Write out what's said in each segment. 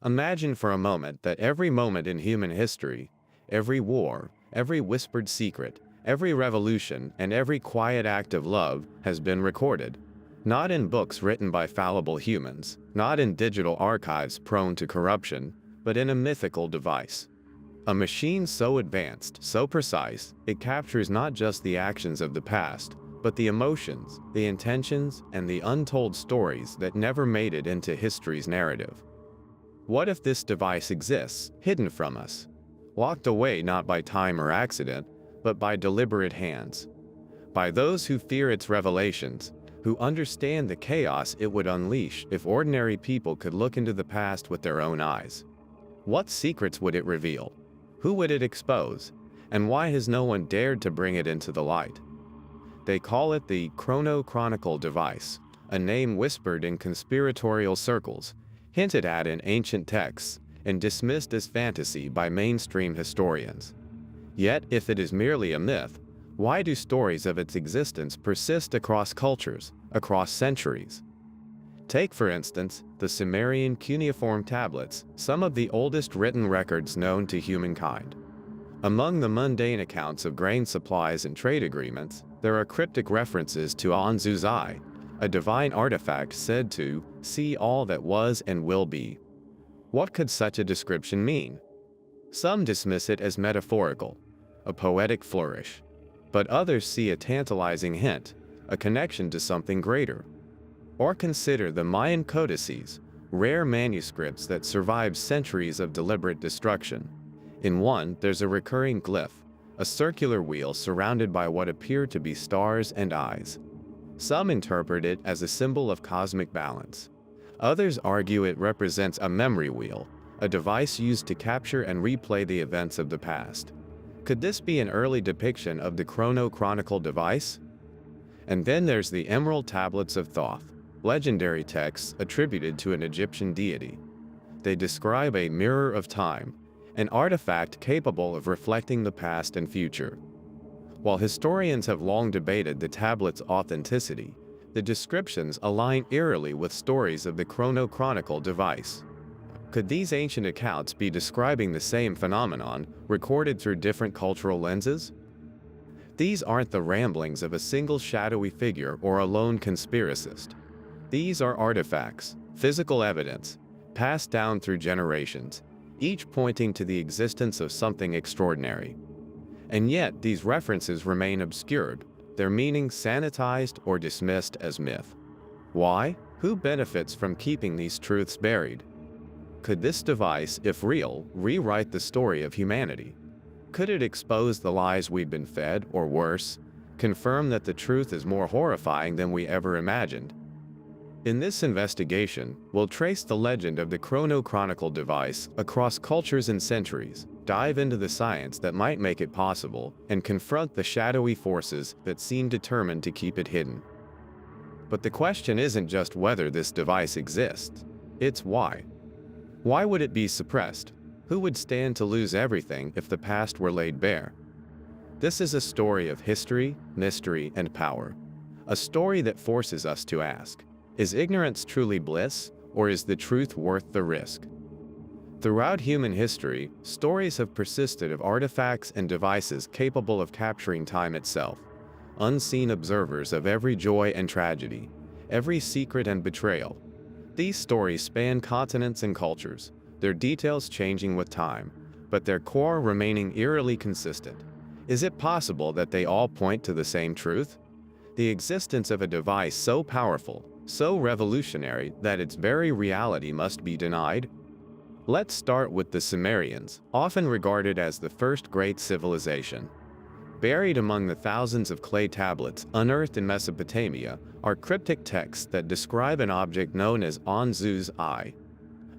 Imagine for a moment that every moment in human history, every war, every whispered secret, every revolution, and every quiet act of love has been recorded. Not in books written by fallible humans, not in digital archives prone to corruption, but in a mythical device. A machine so advanced, so precise, it captures not just the actions of the past, but the emotions, the intentions, and the untold stories that never made it into history's narrative. What if this device exists, hidden from us, locked away not by time or accident, but by deliberate hands? By those who fear its revelations, who understand the chaos it would unleash if ordinary people could look into the past with their own eyes. What secrets would it reveal? Who would it expose? And why has no one dared to bring it into the light? They call it the Chronicle device, a name whispered in conspiratorial circles, hinted at in ancient texts, and dismissed as fantasy by mainstream historians. Yet, if it is merely a myth, why do stories of its existence persist across cultures, across centuries? Take, for instance, the Sumerian cuneiform tablets, some of the oldest written records known to humankind. Among the mundane accounts of grain supplies and trade agreements, there are cryptic references to Anzu's eye, a divine artifact said to see all that was and will be. What could such a description mean? Some dismiss it as metaphorical, a poetic flourish, but others see a tantalizing hint, a connection to something greater. Or consider the Mayan codices, rare manuscripts that survived centuries of deliberate destruction. In one, there's a recurring glyph, a circular wheel surrounded by what appear to be stars and eyes. Some interpret it as a symbol of cosmic balance. Others argue it represents a memory wheel, a device used to capture and replay the events of the past. Could this be an early depiction of the Chronicle device? And then there's the Emerald Tablets of Thoth, legendary texts attributed to an Egyptian deity. They describe a mirror of time, an artifact capable of reflecting the past and future. While historians have long debated the tablet's authenticity, the descriptions align eerily with stories of the Chronicle device. Could these ancient accounts be describing the same phenomenon, recorded through different cultural lenses? These aren't the ramblings of a single shadowy figure or a lone conspiracist. These are artifacts, physical evidence, passed down through generations, each pointing to the existence of something extraordinary. And yet, these references remain obscured, their meaning sanitized or dismissed as myth. Why? Who benefits from keeping these truths buried? Could this device, if real, rewrite the story of humanity? Could it expose the lies we've been fed, or worse, confirm that the truth is more horrifying than we ever imagined? In this investigation, we'll trace the legend of the Chronicle device across cultures and centuries, dive into the science that might make it possible, and confront the shadowy forces that seem determined to keep it hidden. But the question isn't just whether this device exists, it's why. Why would it be suppressed? Who would stand to lose everything if the past were laid bare? This is a story of history, mystery, and power. A story that forces us to ask, is ignorance truly bliss, or is the truth worth the risk? Throughout human history, stories have persisted of artifacts and devices capable of capturing time itself, unseen observers of every joy and tragedy, every secret and betrayal. These stories span continents and cultures, their details changing with time, but their core remaining eerily consistent. Is it possible that they all point to the same truth? The existence of a device so powerful, so revolutionary that its very reality must be denied? Let's start with the Sumerians, often regarded as the first great civilization. Buried among the thousands of clay tablets unearthed in Mesopotamia are cryptic texts that describe an object known as Anzu's eye.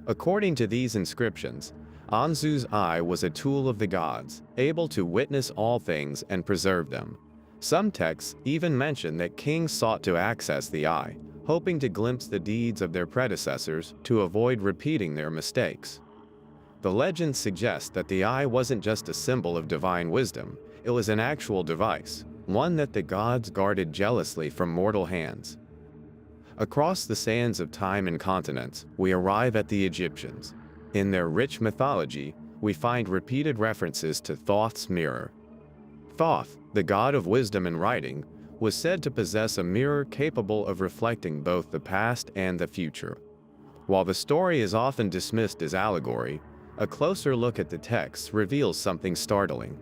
According to these inscriptions, Anzu's eye was a tool of the gods, able to witness all things and preserve them. Some texts even mention that kings sought to access the eye, hoping to glimpse the deeds of their predecessors to avoid repeating their mistakes. The legend suggests that the eye wasn't just a symbol of divine wisdom, it was an actual device, one that the gods guarded jealously from mortal hands. Across the sands of time and continents, we arrive at the Egyptians. In their rich mythology, we find repeated references to Thoth's mirror. Thoth, the god of wisdom and writing, was said to possess a mirror capable of reflecting both the past and the future. While the story is often dismissed as allegory, a closer look at the text reveals something startling.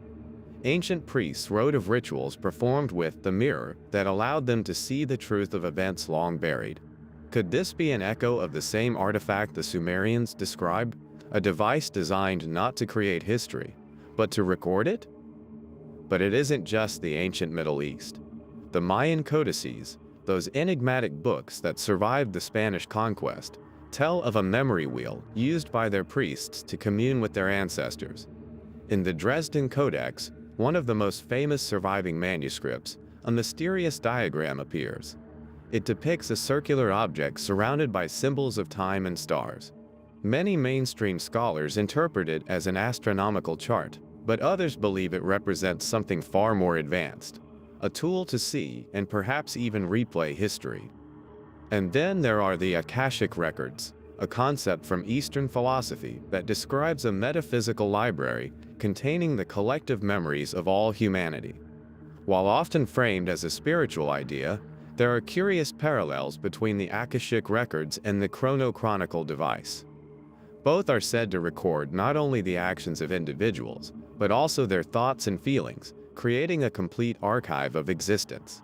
Ancient priests wrote of rituals performed with the mirror that allowed them to see the truth of events long buried. Could this be an echo of the same artifact the Sumerians described, a device designed not to create history, but to record it? But it isn't just the ancient Middle East. The Mayan codices, those enigmatic books that survived the Spanish conquest, tell of a memory wheel used by their priests to commune with their ancestors. In the Dresden Codex, one of the most famous surviving manuscripts, a mysterious diagram appears. It depicts a circular object surrounded by symbols of time and stars. Many mainstream scholars interpret it as an astronomical chart, but others believe it represents something far more advanced, a tool to see and perhaps even replay history. And then there are the Akashic records, a concept from Eastern philosophy that describes a metaphysical library containing the collective memories of all humanity. While often framed as a spiritual idea, there are curious parallels between the Akashic records and the chronochronicle device. Both are said to record not only the actions of individuals, but also their thoughts and feelings, creating a complete archive of existence.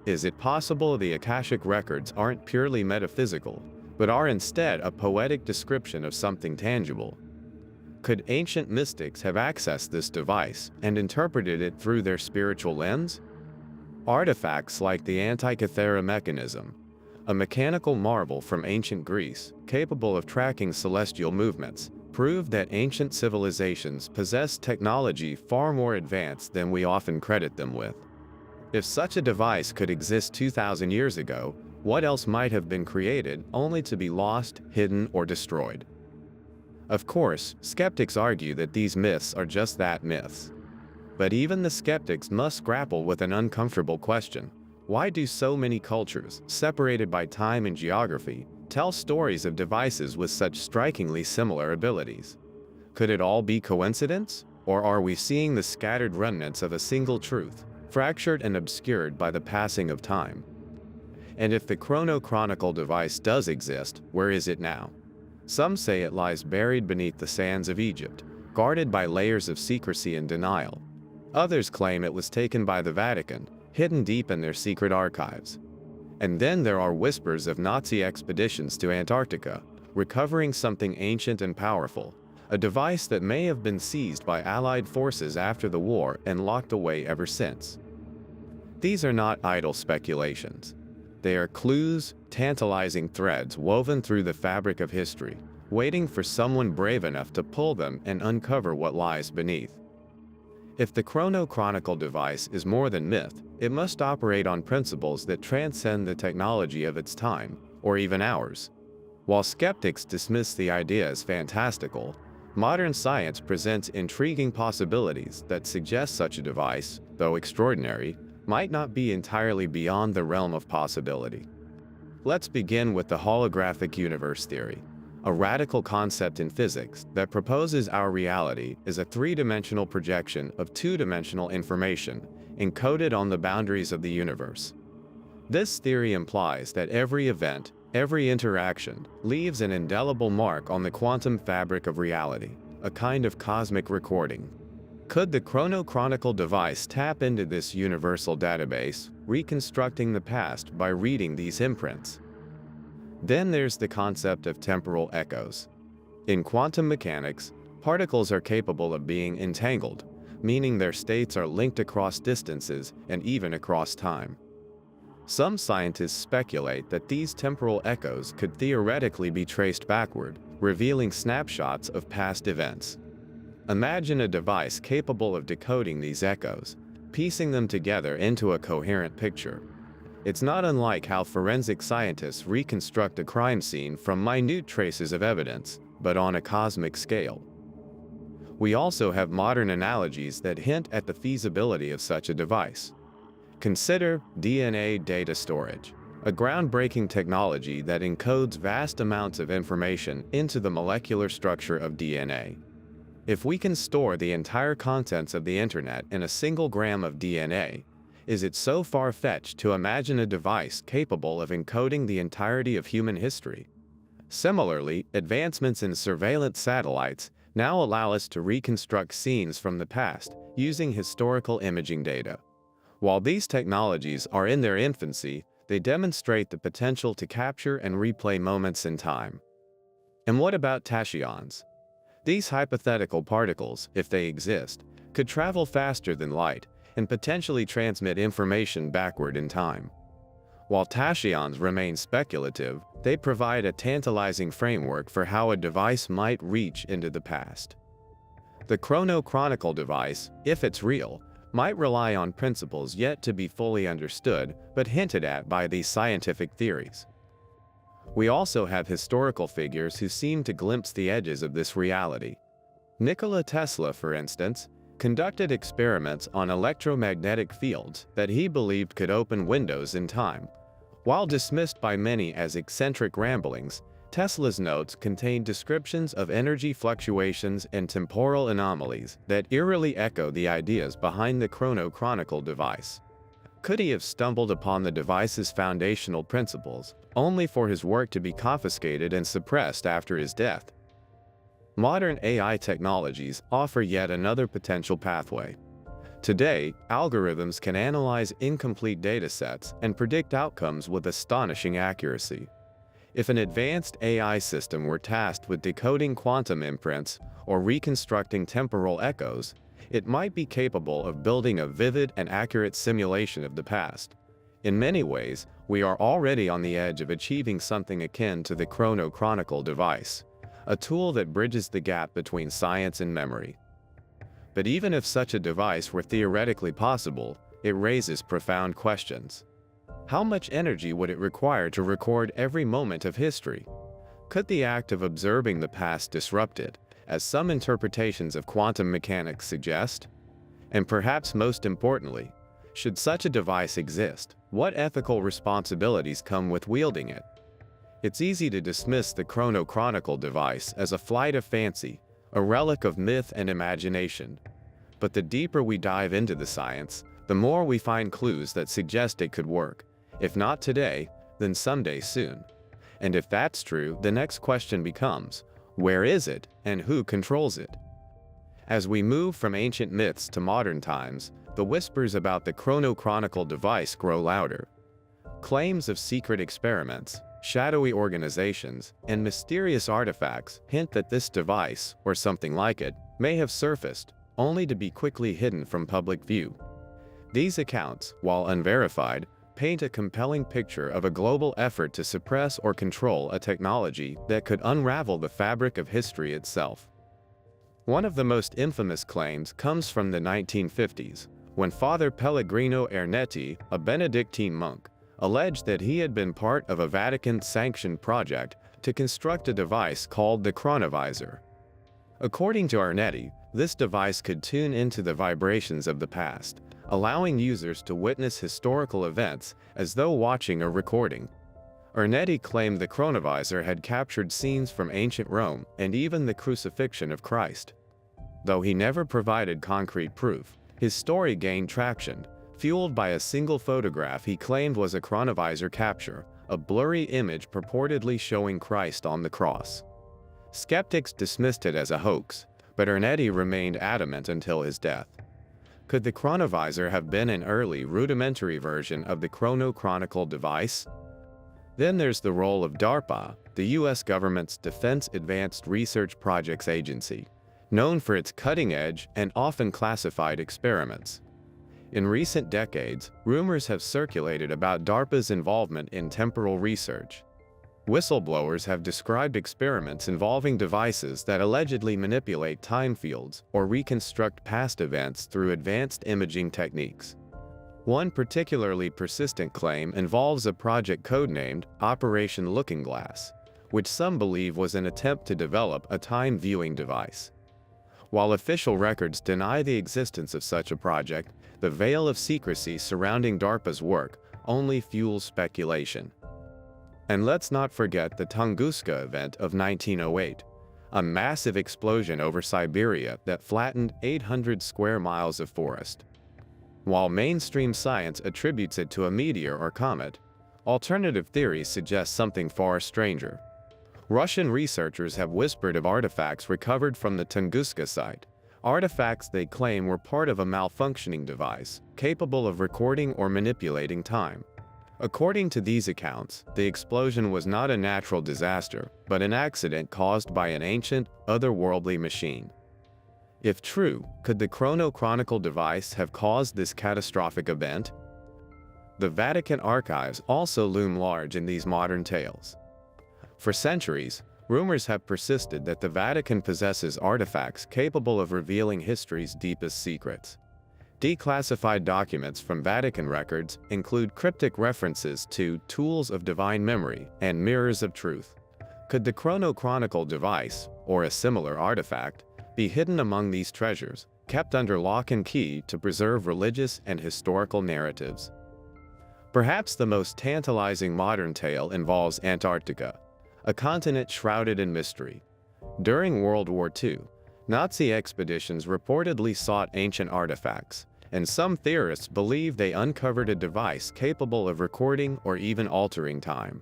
Is it possible the Akashic records aren't purely metaphysical, but are instead a poetic description of something tangible? Could ancient mystics have accessed this device and interpreted it through their spiritual lens? Artifacts like the Antikythera mechanism, a mechanical marvel from ancient Greece capable of tracking celestial movements, prove that ancient civilizations possessed technology far more advanced than we often credit them with. If such a device could exist 2,000 years ago, what else might have been created only to be lost, hidden, or destroyed? Of course, skeptics argue that these myths are just that, myths. But even the skeptics must grapple with an uncomfortable question. Why do so many cultures, separated by time and geography, tell stories of devices with such strikingly similar abilities? Could it all be coincidence? Or are we seeing the scattered remnants of a single truth, fractured and obscured by the passing of time? And if the chronochronicle device does exist, where is it now? Some say it lies buried beneath the sands of Egypt, guarded by layers of secrecy and denial. Others claim it was taken by the Vatican, hidden deep in their secret archives. And then there are whispers of Nazi expeditions to Antarctica, recovering something ancient and powerful, a device that may have been seized by Allied forces after the war and locked away ever since. These are not idle speculations. They are clues, tantalizing threads woven through the fabric of history, waiting for someone brave enough to pull them and uncover what lies beneath. If the chronochronicle device is more than myth, it must operate on principles that transcend the technology of its time, or even ours. While skeptics dismiss the idea as fantastical, modern science presents intriguing possibilities that suggest such a device, though extraordinary, might not be entirely beyond the realm of possibility. Let's begin with the holographic universe theory, a radical concept in physics that proposes our reality is a three-dimensional projection of two-dimensional information encoded on the boundaries of the universe. This theory implies that every event, every interaction, leaves an indelible mark on the quantum fabric of reality, a kind of cosmic recording. Could the chronochronicle device tap into this universal database, reconstructing the past by reading these imprints? Then there's the concept of temporal echoes. In quantum mechanics, particles are capable of being entangled, meaning their states are linked across distances and even across time. Some scientists speculate that these temporal echoes could theoretically be traced backward, revealing snapshots of past events. Imagine a device capable of decoding these echoes, piecing them together into a coherent picture. It's not unlike how forensic scientists reconstruct a crime scene from minute traces of evidence, but on a cosmic scale. We also have modern analogies that hint at the feasibility of such a device. Consider DNA data storage. a groundbreaking technology that encodes vast amounts of information into the molecular structure of DNA. If we can store the entire contents of the internet in a single gram of DNA, is it so far-fetched to imagine a device capable of encoding the entirety of human history? Similarly, advancements in surveillance satellites now allow us to reconstruct scenes from the past using historical imaging data. While these technologies are in their infancy, they demonstrate the potential to capture and replay moments in time. And what about tachyons? These hypothetical particles, if they exist, could travel faster than light and potentially transmit information backward in time. While tachyons remain speculative, they provide a tantalizing framework for how a device might reach into the past. The chronochronicle device, if it's real, might rely on principles yet to be fully understood but hinted at by these scientific theories. We also have historical figures who seem to glimpse the edges of this reality. Nikola Tesla, for instance, conducted experiments on electromagnetic fields that he believed could open windows in time. While dismissed by many as eccentric ramblings, Tesla's notes contained descriptions of energy fluctuations and temporal anomalies that eerily echo the ideas behind the chronochronicle device. Could he have stumbled upon the device's foundational principles, only for his work to be confiscated and suppressed after his death? Modern AI technologies offer yet another potential pathway. Today, algorithms can analyze incomplete datasets and predict outcomes with astonishing accuracy. If an advanced AI system were tasked with decoding quantum imprints or reconstructing temporal echoes, it might be capable of building a vivid and accurate simulation of the past. In many ways, we are already on the edge of achieving something akin to the chronochronicle device, a tool that bridges the gap between science and memory. But even if such a device were theoretically possible, it raises profound questions. How much energy would it require to record every moment of history? Could the act of observing the past disrupt it, as some interpretations of quantum mechanics suggest? And perhaps most importantly, should such a device exist, what ethical responsibilities come with wielding it? It's easy to dismiss the chronochronicle device as a flight of fancy, a relic of myth and imagination. But the deeper we dive into the science, the more we find clues that suggest it could work. If not today, then someday soon. And if that's true, the next question becomes, where is it and who controls it? As we move from ancient myths to modern times, the whispers about the chronochronicle device grow louder. Claims of secret experiments, shadowy organizations, and mysterious artifacts hint that this device, or something like it, may have surfaced, only to be quickly hidden from public view. These accounts, while unverified, paint a compelling picture of a global effort to suppress or control a technology that could unravel the fabric of history itself. One of the most infamous claims comes from the 1950s, when Father Pellegrino Ernetti, a Benedictine monk, alleged that he had been part of a Vatican-sanctioned project to construct a device called the chronovisor. According to Ernetti, this device could tune into the vibrations of the past, allowing users to witness historical events as though watching a recording. Ernetti claimed the chronovisor had captured scenes from ancient Rome and even the crucifixion of Christ. Though he never provided concrete proof, his story gained traction, fueled by a single photograph he claimed was a chronovisor capture, a blurry image purportedly showing Christ on the cross. Skeptics dismissed it as a hoax, but Ernetti remained adamant until his death. Could the chronovisor have been an early, rudimentary version of the chronochronicle device? Then there's the role of DARPA, the US government's Defense Advanced Research Projects Agency, known for its cutting-edge and often classified experiments. In recent decades, rumors have circulated about DARPA's involvement in temporal research. Whistleblowers have described experiments involving devices that allegedly manipulate time fields or reconstruct past events through advanced imaging techniques. One particularly persistent claim involves a project codenamed Operation Looking Glass, which some believe was an attempt to develop a time viewing device. While official records deny the existence of such a project, the veil of secrecy surrounding DARPA's work only fuels speculation. And let's not forget the Tunguska event of 1908, a massive explosion over Siberia that flattened 800 square miles of forest. While mainstream science attributes it to a meteor or comet, alternative theories suggest something far stranger. Russian researchers have whispered of artifacts recovered from the Tunguska site, artifacts they claim were part of a malfunctioning device, capable of recording or manipulating time. According to these accounts, the explosion was not a natural disaster, but an accident caused by an ancient, otherworldly machine. If true, could the chronochronicle device have caused this catastrophic event? The Vatican archives also loom large in these modern tales. For centuries, rumors have persisted that the Vatican possesses artifacts capable of revealing history's deepest secrets. Declassified documents from Vatican records include cryptic references to tools of divine memory and mirrors of truth. Could the chronochronicle device, or a similar artifact, be hidden among these treasures, kept under lock and key to preserve religious and historical narratives? Perhaps the most tantalizing modern tale involves Antarctica, a continent shrouded in mystery. During World War II, Nazi expeditions reportedly sought ancient artifacts, and some theorists believe they uncovered a device capable of recording or even altering time.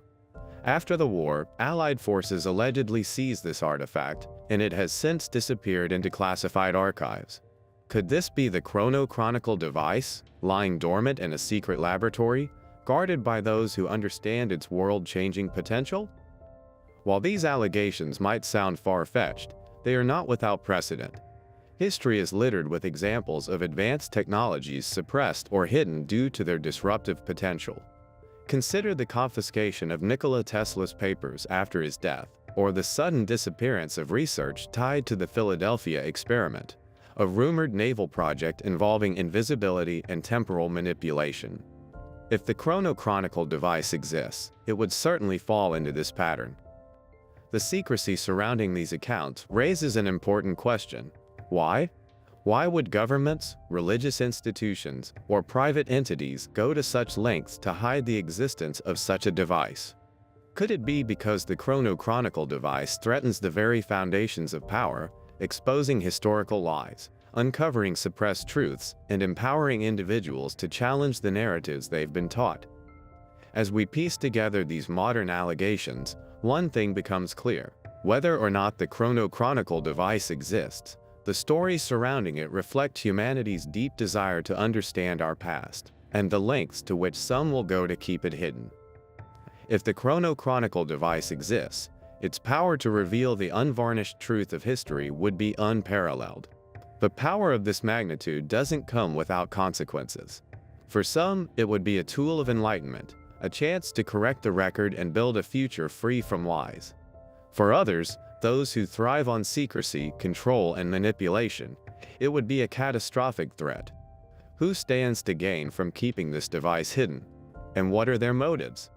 After the war, Allied forces allegedly seized this artifact, and it has since disappeared into classified archives. Could this be the chronochronicle device, lying dormant in a secret laboratory, guarded by those who understand its world-changing potential? While these allegations might sound far-fetched, they are not without precedent. History is littered with examples of advanced technologies suppressed or hidden due to their disruptive potential. Consider the confiscation of Nikola Tesla's papers after his death, or the sudden disappearance of research tied to the Philadelphia experiment, a rumored naval project involving invisibility and temporal manipulation. If the chronochronicle device exists, it would certainly fall into this pattern. The secrecy surrounding these accounts raises an important question. Why? Why would governments, religious institutions, or private entities go to such lengths to hide the existence of such a device? Could it be because the chronochronicle device threatens the very foundations of power, exposing historical lies, uncovering suppressed truths, and empowering individuals to challenge the narratives they've been taught? As we piece together these modern allegations, one thing becomes clear. Whether or not the chronochronicle device exists, the stories surrounding it reflect humanity's deep desire to understand our past, and the lengths to which some will go to keep it hidden. If the chronochronicle device exists, its power to reveal the unvarnished truth of history would be unparalleled. The power of this magnitude doesn't come without consequences. For some, it would be a tool of enlightenment, a chance to correct the record and build a future free from lies. For others, those who thrive on secrecy, control, and manipulation, it would be a catastrophic threat. Who stands to gain from keeping this device hidden? And what are their motives?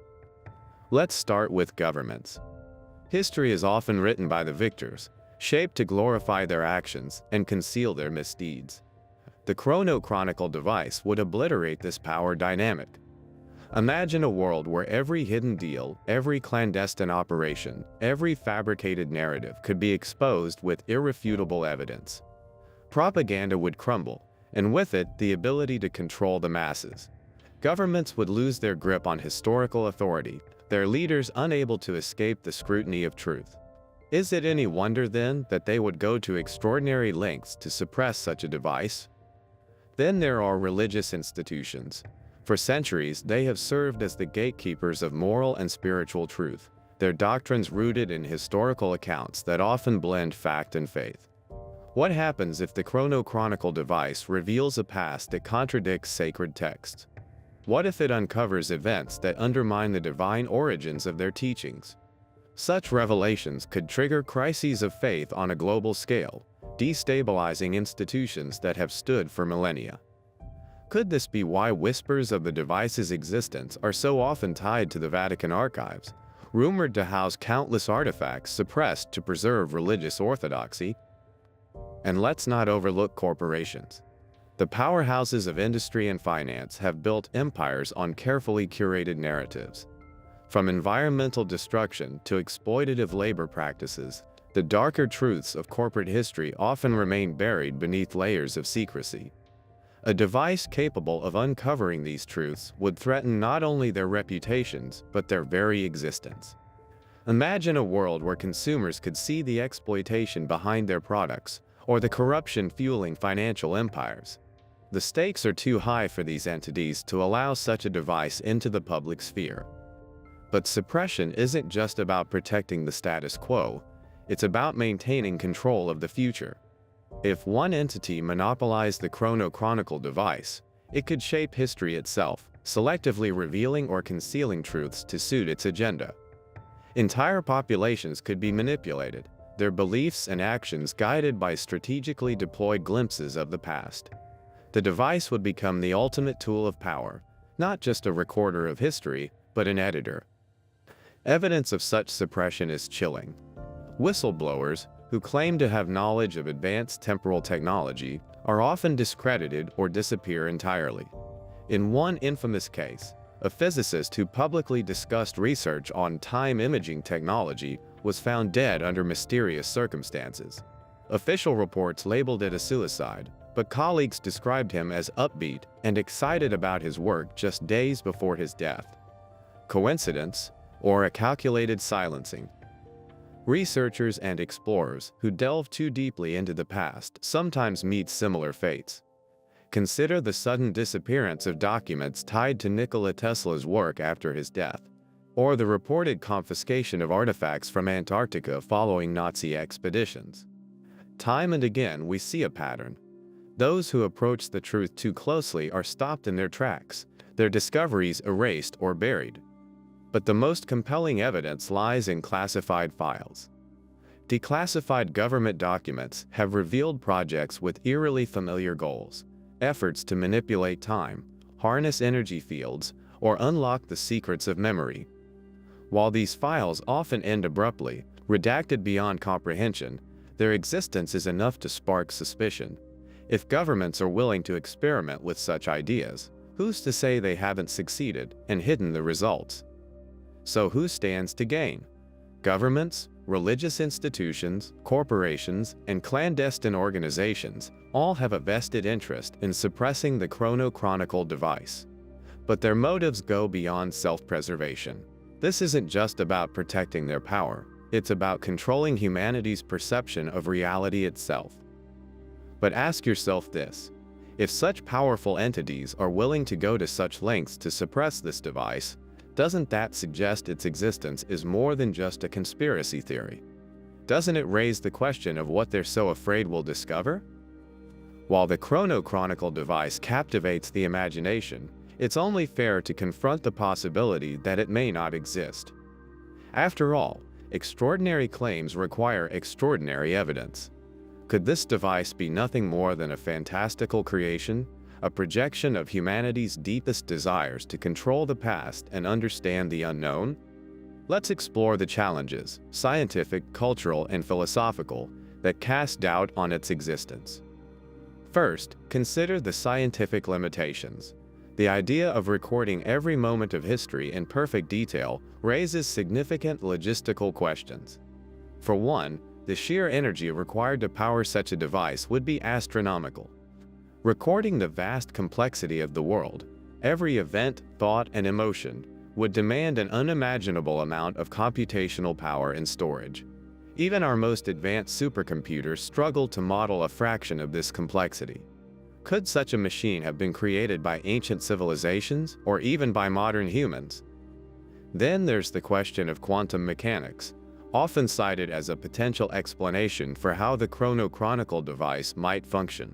Let's start with governments. History is often written by the victors, shaped to glorify their actions and conceal their misdeeds. The chronochronicle device would obliterate this power dynamic. Imagine a world where every hidden deal, every clandestine operation, every fabricated narrative could be exposed with irrefutable evidence. Propaganda would crumble, and with it, the ability to control the masses. Governments would lose their grip on historical authority, their leaders unable to escape the scrutiny of truth. Is it any wonder then that they would go to extraordinary lengths to suppress such a device? Then there are religious institutions. For centuries, they have served as the gatekeepers of moral and spiritual truth, their doctrines rooted in historical accounts that often blend fact and faith. What happens if the chronochronicle device reveals a past that contradicts sacred texts? What if it uncovers events that undermine the divine origins of their teachings? Such revelations could trigger crises of faith on a global scale, destabilizing institutions that have stood for millennia. Could this be why whispers of the device's existence are so often tied to the Vatican archives, rumored to house countless artifacts suppressed to preserve religious orthodoxy? And let's not overlook corporations. The powerhouses of industry and finance have built empires on carefully curated narratives. From environmental destruction to exploitative labor practices, the darker truths of corporate history often remain buried beneath layers of secrecy. A device capable of uncovering these truths would threaten not only their reputations, but their very existence. Imagine a world where consumers could see the exploitation behind their products, or the corruption fueling financial empires. The stakes are too high for these entities to allow such a device into the public sphere. But suppression isn't just about protecting the status quo, it's about maintaining control of the future. If one entity monopolized the chrono-chronicle device, it could shape history itself, selectively revealing or concealing truths to suit its agenda. Entire populations could be manipulated, their beliefs and actions guided by strategically deployed glimpses of the past. The device would become the ultimate tool of power, not just a recorder of history, but an editor. Evidence of such suppression is chilling. Whistleblowers, who claim to have knowledge of advanced temporal technology, are often discredited or disappear entirely. In one infamous case, a physicist who publicly discussed research on time imaging technology was found dead under mysterious circumstances. Official reports labeled it a suicide, but colleagues described him as upbeat and excited about his work just days before his death. Coincidence, or a calculated silencing? Researchers and explorers who delve too deeply into the past sometimes meet similar fates. Consider the sudden disappearance of documents tied to Nikola Tesla's work after his death, or the reported confiscation of artifacts from Antarctica following Nazi expeditions. Time and again we see a pattern. Those who approach the truth too closely are stopped in their tracks, their discoveries erased or buried. But the most compelling evidence lies in classified files. Declassified government documents have revealed projects with eerily familiar goals, efforts to manipulate time, harness energy fields, or unlock the secrets of memory. While these files often end abruptly, redacted beyond comprehension, their existence is enough to spark suspicion. If governments are willing to experiment with such ideas, who's to say they haven't succeeded and hidden the results? So who stands to gain? Governments, religious institutions, corporations, and clandestine organizations all have a vested interest in suppressing the chrono-chronicle device. But their motives go beyond self-preservation. This isn't just about protecting their power, it's about controlling humanity's perception of reality itself. But ask yourself this: if such powerful entities are willing to go to such lengths to suppress this device, doesn't that suggest its existence is more than just a conspiracy theory? Doesn't it raise the question of what they're so afraid we'll discover? While the chrono-chronicle device captivates the imagination, it's only fair to confront the possibility that it may not exist. After all, extraordinary claims require extraordinary evidence. Could this device be nothing more than a fantastical creation, a projection of humanity's deepest desires to control the past and understand the unknown? Let's explore the challenges, scientific, cultural, and philosophical, that cast doubt on its existence. First, consider the scientific limitations. The idea of recording every moment of history in perfect detail raises significant logistical questions. For one, the sheer energy required to power such a device would be astronomical. Recording the vast complexity of the world, every event, thought, and emotion, would demand an unimaginable amount of computational power and storage. Even our most advanced supercomputers struggle to model a fraction of this complexity. Could such a machine have been created by ancient civilizations, or even by modern humans? Then there's the question of quantum mechanics, often cited as a potential explanation for how the chrono-chronicle device might function.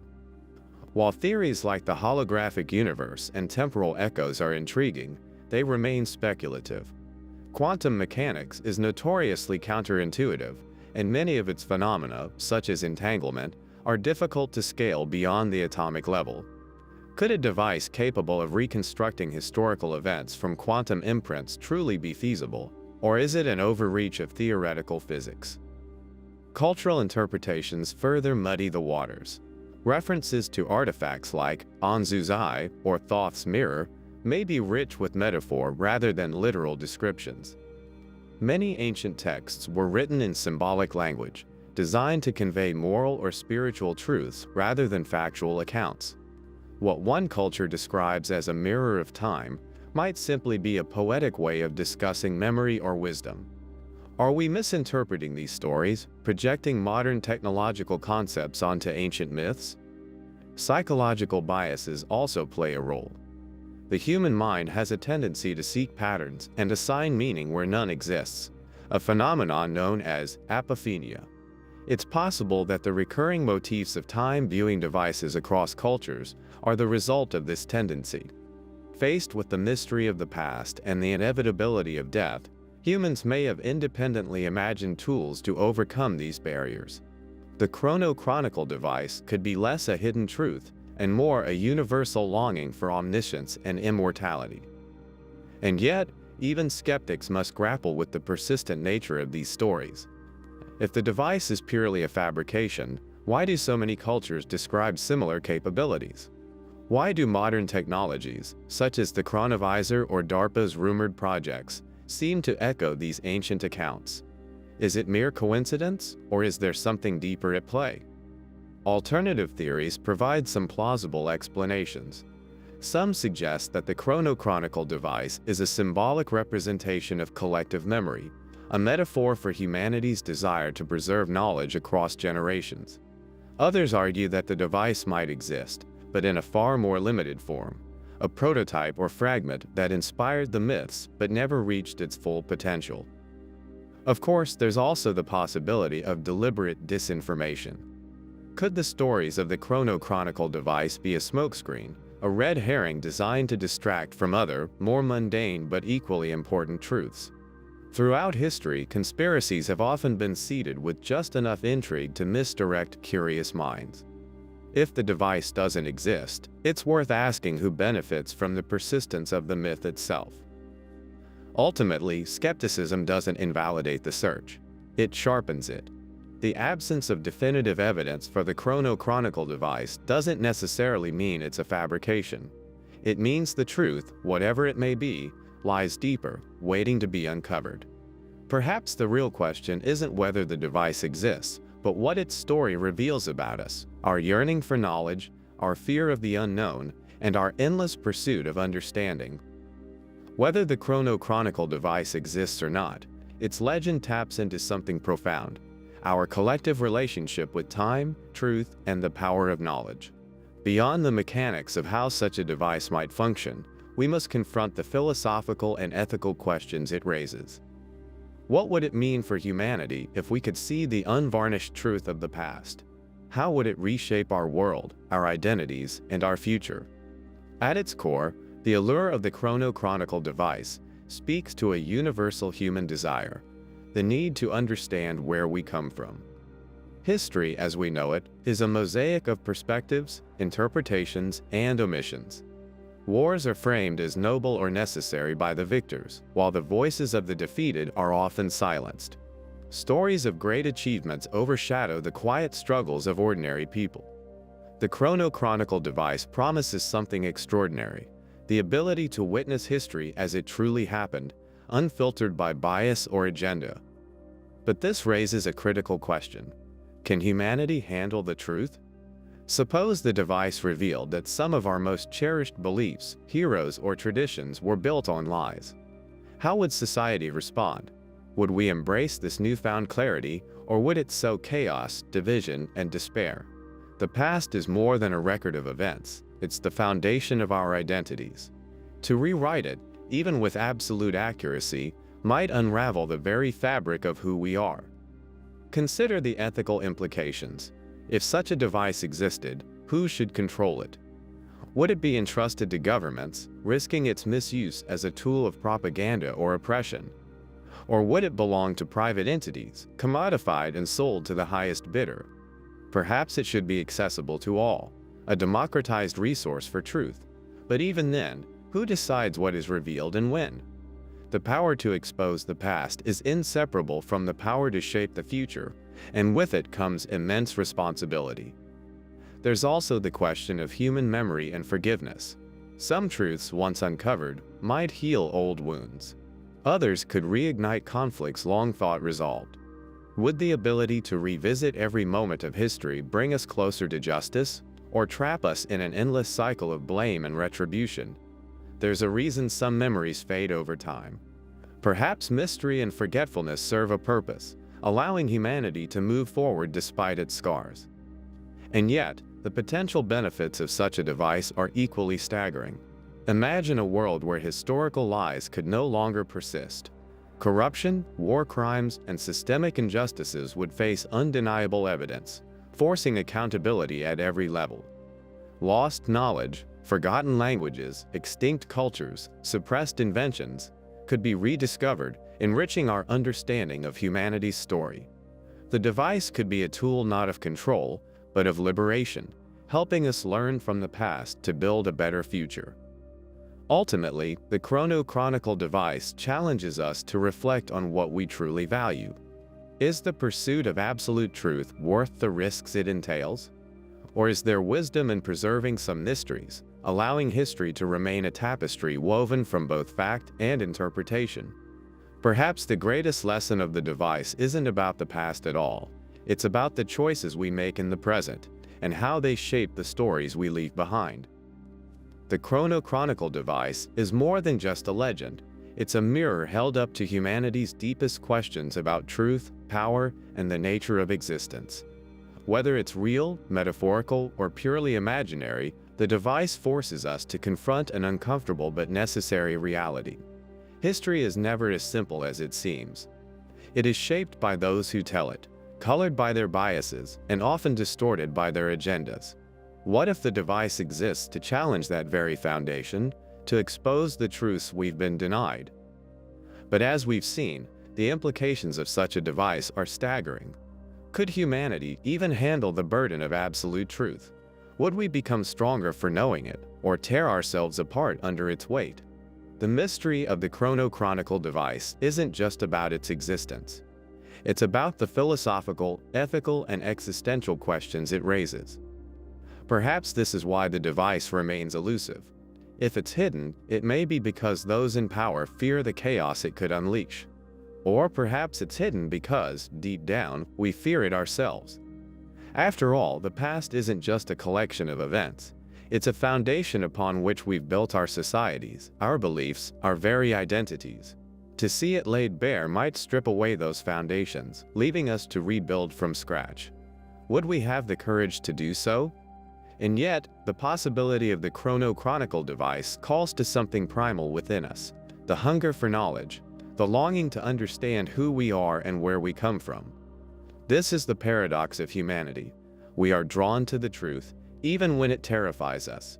While theories like the holographic universe and temporal echoes are intriguing, they remain speculative. Quantum mechanics is notoriously counterintuitive, and many of its phenomena, such as entanglement, are difficult to scale beyond the atomic level. Could a device capable of reconstructing historical events from quantum imprints truly be feasible, or is it an overreach of theoretical physics? Cultural interpretations further muddy the waters. References to artifacts like Anzu's eye or Thoth's mirror may be rich with metaphor rather than literal descriptions. Many ancient texts were written in symbolic language, designed to convey moral or spiritual truths rather than factual accounts. What one culture describes as a mirror of time might simply be a poetic way of discussing memory or wisdom. Are we misinterpreting these stories, projecting modern technological concepts onto ancient myths? Psychological biases also play a role. The human mind has a tendency to seek patterns and assign meaning where none exists, a phenomenon known as apophenia. It's possible that the recurring motifs of time-viewing devices across cultures are the result of this tendency. Faced with the mystery of the past and the inevitability of death, humans may have independently imagined tools to overcome these barriers. The chronochronicle device could be less a hidden truth and more a universal longing for omniscience and immortality. And yet, even skeptics must grapple with the persistent nature of these stories. If the device is purely a fabrication, why do so many cultures describe similar capabilities? Why do modern technologies, such as the chronovisor or DARPA's rumored projects, seem to echo these ancient accounts? Is it mere coincidence, or is there something deeper at play? Alternative theories provide some plausible explanations. Some suggest that the chronochronicle device is a symbolic representation of collective memory, a metaphor for humanity's desire to preserve knowledge across generations. Others argue that the device might exist, but in a far more limited form, a prototype or fragment that inspired the myths but never reached its full potential. Of course, there's also the possibility of deliberate disinformation. Could the stories of the chronochronicle device be a smokescreen, a red herring designed to distract from other, more mundane but equally important truths? Throughout history, conspiracies have often been seeded with just enough intrigue to misdirect curious minds. If the device doesn't exist, it's worth asking who benefits from the persistence of the myth itself. Ultimately, skepticism doesn't invalidate the search. It sharpens it. The absence of definitive evidence for the chronochronicle device doesn't necessarily mean it's a fabrication. It means the truth, whatever it may be, lies deeper, waiting to be uncovered. Perhaps the real question isn't whether the device exists, but what its story reveals about us, our yearning for knowledge, our fear of the unknown, and our endless pursuit of understanding. Whether the chronochronicle device exists or not, its legend taps into something profound: our collective relationship with time, truth, and the power of knowledge. Beyond the mechanics of how such a device might function, we must confront the philosophical and ethical questions it raises. What would it mean for humanity if we could see the unvarnished truth of the past? How would it reshape our world, our identities, and our future? At its core, the allure of the chronochronicle device speaks to a universal human desire: the need to understand where we come from. History, as we know it, is a mosaic of perspectives, interpretations, and omissions. Wars are framed as noble or necessary by the victors, while the voices of the defeated are often silenced. Stories of great achievements overshadow the quiet struggles of ordinary people. The chronochronicle device promises something extraordinary: the ability to witness history as it truly happened, unfiltered by bias or agenda. But this raises a critical question: can humanity handle the truth? Suppose the device revealed that some of our most cherished beliefs, heroes, or traditions were built on lies. How would society respond? Would we embrace this newfound clarity, or would it sow chaos, division, and despair? The past is more than a record of events. It's the foundation of our identities. To rewrite it, even with absolute accuracy, might unravel the very fabric of who we are. Consider the ethical implications. If such a device existed, who should control it? Would it be entrusted to governments, risking its misuse as a tool of propaganda or oppression? Or would it belong to private entities, commodified and sold to the highest bidder? Perhaps it should be accessible to all, a democratized resource for truth. But even then, who decides what is revealed and when? The power to expose the past is inseparable from the power to shape the future, and with it comes immense responsibility. There's also the question of human memory and forgiveness. Some truths, once uncovered, might heal old wounds. Others could reignite conflicts long thought resolved. Would the ability to revisit every moment of history bring us closer to justice, or trap us in an endless cycle of blame and retribution? There's a reason some memories fade over time. Perhaps mystery and forgetfulness serve a purpose, allowing humanity to move forward despite its scars. And yet, the potential benefits of such a device are equally staggering. Imagine a world where historical lies could no longer persist. Corruption, war crimes, and systemic injustices would face undeniable evidence, forcing accountability at every level. Lost knowledge, forgotten languages, extinct cultures, suppressed inventions could be rediscovered, enriching our understanding of humanity's story. The device could be a tool not of control, but of liberation, helping us learn from the past to build a better future. Ultimately, the Chrono Chronicle device challenges us to reflect on what we truly value. Is the pursuit of absolute truth worth the risks it entails? Or is there wisdom in preserving some mysteries, allowing history to remain a tapestry woven from both fact and interpretation? Perhaps the greatest lesson of the device isn't about the past at all. It's about the choices we make in the present, and how they shape the stories we leave behind. The Chrono Chronicle device is more than just a legend. It's a mirror held up to humanity's deepest questions about truth, power, and the nature of existence. Whether it's real, metaphorical, or purely imaginary, the device forces us to confront an uncomfortable but necessary reality. History is never as simple as it seems. It is shaped by those who tell it, colored by their biases, and often distorted by their agendas. What if the device exists to challenge that very foundation, to expose the truths we've been denied? But as we've seen, the implications of such a device are staggering. Could humanity even handle the burden of absolute truth? Would we become stronger for knowing it, or tear ourselves apart under its weight? The mystery of the Chrono Chronicle device isn't just about its existence. It's about the philosophical, ethical, and existential questions it raises. Perhaps this is why the device remains elusive. If it's hidden, it may be because those in power fear the chaos it could unleash. Or perhaps it's hidden because, deep down, we fear it ourselves. After all, the past isn't just a collection of events. It's a foundation upon which we've built our societies, our beliefs, our very identities. To see it laid bare might strip away those foundations, leaving us to rebuild from scratch. Would we have the courage to do so? And yet, the possibility of the Chrono Chronicle device calls to something primal within us: the hunger for knowledge, the longing to understand who we are and where we come from. This is the paradox of humanity. We are drawn to the truth, even when it terrifies us.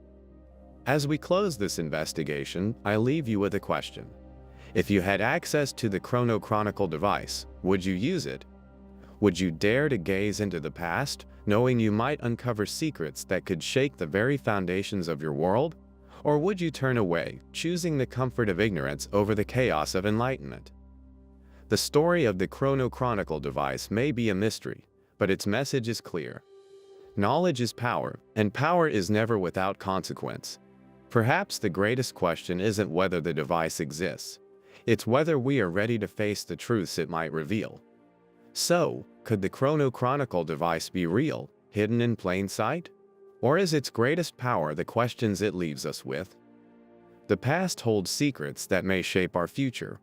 As we close this investigation, I leave you with a question. If you had access to the Chrono Chronicle device, would you use it? Would you dare to gaze into the past, knowing you might uncover secrets that could shake the very foundations of your world? Or would you turn away, choosing the comfort of ignorance over the chaos of enlightenment? The story of the Chrono Chronicle device may be a mystery, but its message is clear. Knowledge is power, and power is never without consequence. Perhaps the greatest question isn't whether the device exists. It's whether we are ready to face the truths it might reveal. So, could the Chrono Chronicle device be real, hidden in plain sight? Or is its greatest power the questions it leaves us with? The past holds secrets that may shape our future.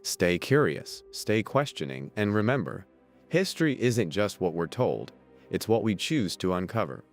Stay curious, stay questioning, and remember, history isn't just what we're told, it's what we choose to uncover.